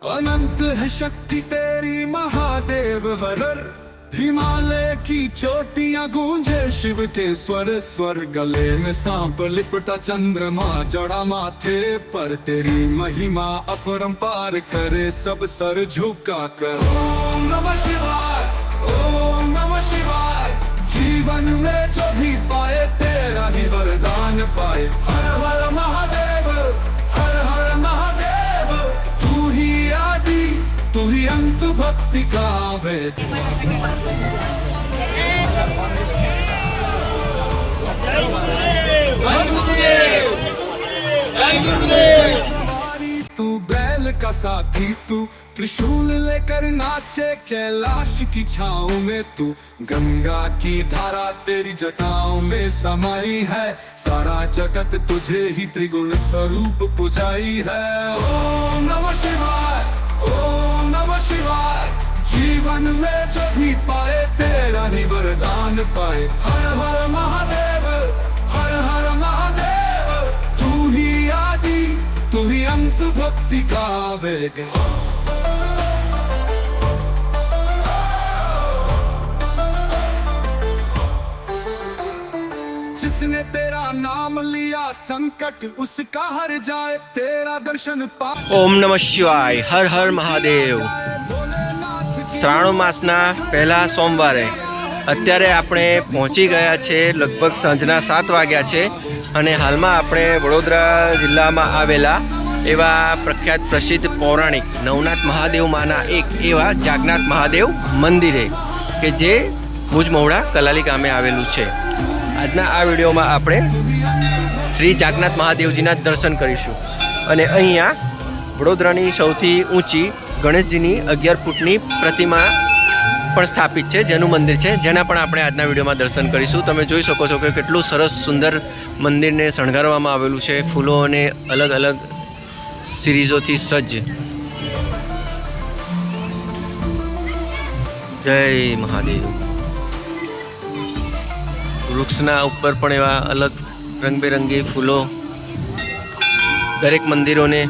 अनंत है शक्ति तेरी महादेव हर हिमालय की चोटियां गूंजे शिव के स्वर स्वर गले में सांप लिपटा चंद्रमा जड़ा माथे पर तेरी महिमा अपरंपार करे सब सर झुका कर। ओम नमः शिवाय, ओम नमः शिवाय। जीवन में जो भी पाए तेरा ही वरदान पाए। हर हर महादेव, हर हर महादेव। तू ही आदि, तू ही अंत, भक्ति का वेद। तू बैल का साथी, तू त्रिशूल लेकर नाचे कैलाश की छाँव में। तू गंगा की धारा तेरी जटाओं में समाई है। सारा जगत तुझे ही त्रिगुण स्वरूप पुजाई है। ओम नमः शिवाय, ओम नमः शिवाय। जीवन में जो भी पाए तेरा ही वरदान पाए। हर हर महादेव, हर हर महादेव। तू ही आदि, तू ही अंत, भक्ति का वेग। जिसने तेरा नाम लिया संकट उसका हर जाए। तेरा दर्शन पा। ओम नमः शिवाय, हर हर महादेव। શ્રાવણ માસના પહેલા સોમવારે અત્યારે આપણે પહોંચી ગયા છે, લગભગ સાંજના 7 વાગ્યા છે અને હાલમાં આપણે વડોદરા જિલ્લામાં આવેલા એવા પ્રખ્યાત પ્રસિદ્ધ પૌરાણિક નવનાથ મહાદેવમાંના એક એવા જાગનાથ મહાદેવ મંદિરે કે જે ભુજ મહુડા કલાલી ગામે આવેલું છે. આજના આ વિડીયોમાં આપણે શ્રી જાગનાથ મહાદેવજીના દર્શન કરીશું અને અહીંયા વડોદરાની સૌથી ઊંચી ગણેશજીની 11 ફૂટની પ્રતિમા પણ સ્થાપિત છે, જેનું મંદિર છે, જેના પણ આપણે આજના વિડીયોમાં દર્શન કરીશું. તમે જોઈ શકો છો કે કેટલું સરસ સુંદર મંદિરને શણગારવામાં આવેલું છે, ફૂલો અને અલગ અલગ સિરીઝોથી સજ્જ. જય મહાદેવ. વૃક્ષના ઉપર પણ એવા અલગ રંગબેરંગી ફૂલો, દરેક મંદિરોને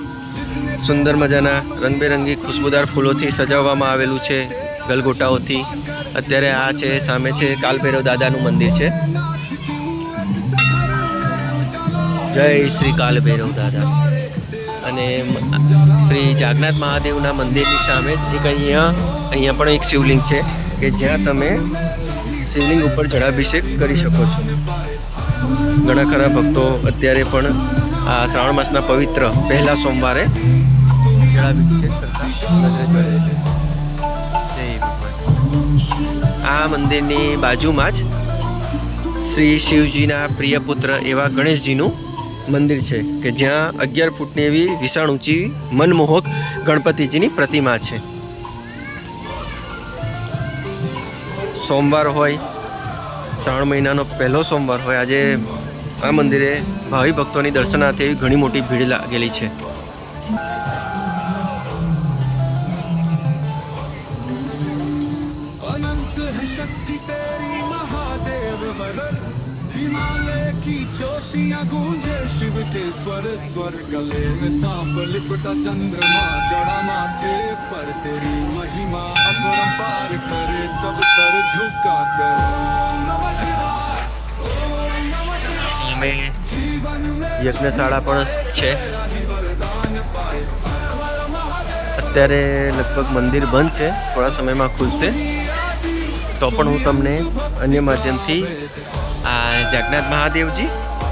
સુંદર મજાના રંગબેરંગી ખુશ્બુદાર ફૂલોથી સજાવવામાં આવેલું છે, ગલગોટાઓથી. અત્યારે આ છે, સામે છે કાલભૈરવ દાદાનું મંદિર છે. જય શ્રી કાલભૈરવ દાદા. અને શ્રી જાગનાથ મહાદેવના મંદિરની સામે જ એક અહીંયા પણ એક શિવલિંગ છે કે જ્યાં તમે શિવલિંગ ઉપર જળાભિષેક કરી શકો છો. ઘણા ખરા ભક્તો અત્યારે પણ આ શ્રાવણ માસના પવિત્ર પહેલા સોમવારે જળાભિષેક કરતા નજરે ચડે છે. જય ભગવાન. આ મંદિરની બાજુમાં જ શ્રી શિવજીના પ્રિય પુત્ર એવા ગણેશજીનું મંદિર છે કે જ્યાં 11 ફૂટની એવી વિશાળ ઊંચી મનમોહક ગણપતિજીની પ્રતિમા છે. સોમવાર હોય, શ્રાવણ મહિનાનો પહેલો સોમવાર હોય, આજે આ મંદિરે ભાવિ ભક્તોની દર્શનાર્થે એવી ઘણી મોટી ભીડ લાગેલી છે. अनंत है शक्ति तेरी महादेव हर हिमालय की चोटियां गूंजे शिव के स्वर स्वर गले में सांप लिपटा चंद्रमा जड़ा माथे पर तेरी महिमा अपरंपार करे सब सर झुका कर। ओम नमः शिवाय, ओम नमः शिवाय। जीवन में યજ્ઞશાળા પણ છે. वरदान पाए। અત્યારે લગભગ મંદિર બંધ છે, થોડા સમયમાં ખુલશે. તો પણ હું તમને અન્ય માધ્યમથી આ જાગનાથ મહાદેવજી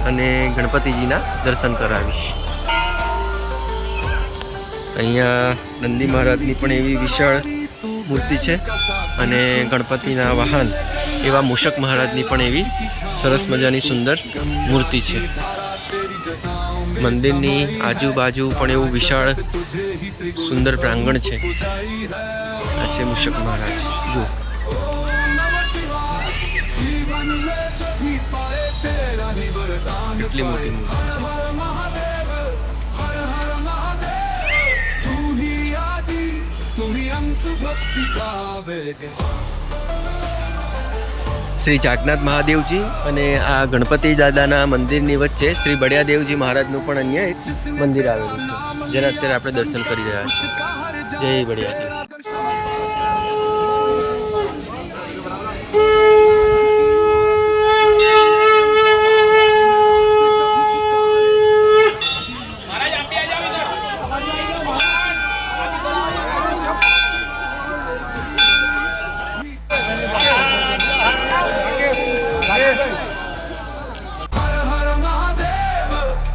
અને ગણપતિજીના દર્શન કરાવીશ. અહીંયા નંદી મહારાજની પણ એવી વિશાળ મૂર્તિ છે અને ગણપતિના વાહન એવા મૂષક મહારાજની પણ એવી સરસ મજાની સુંદર મૂર્તિ છે. મંદિરની આજુબાજુ પણ એવું વિશાળ સુંદર પ્રાંગણ છે. આ છે મૂષક મહારાજ. જો કેટલી મોટી મૂર્તિ. શ્રી જાગનાથ મહાદેવજી અને આ ગણપતિ દાદાના મંદિરની વચ્ચે શ્રી બળિયાદેવજી મહારાજનું પણ અન્ય એક મંદિર આવેલું છે, જેના અત્યારે આપણે દર્શન કરી રહ્યા છીએ. જય બળિયા हर हर महादेव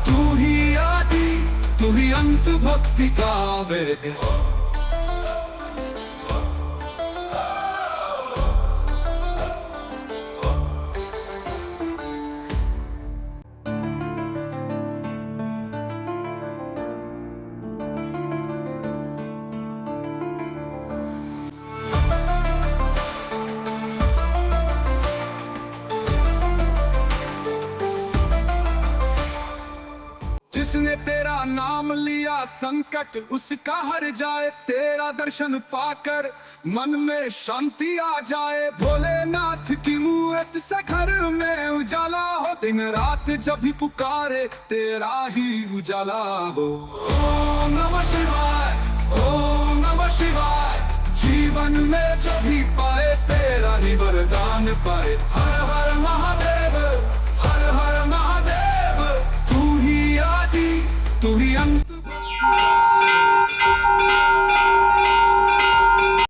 तू ही आदि तू ही अंत भक्ति का वेद जिसने तेरा नाम लिया संकट उसका हर जाए तेरा दर्शन पाकर मन में शांति आ जाए भोलेनाथ की मूर्त से घर में उजाला हो दिन रात जब भी पुकारे तेरा ही उजाला हो ओम नमः शिवाय ओम नमः शिवाय जीवन में जो भी पाए तेरा ही वरदान पाए हर हर महादेव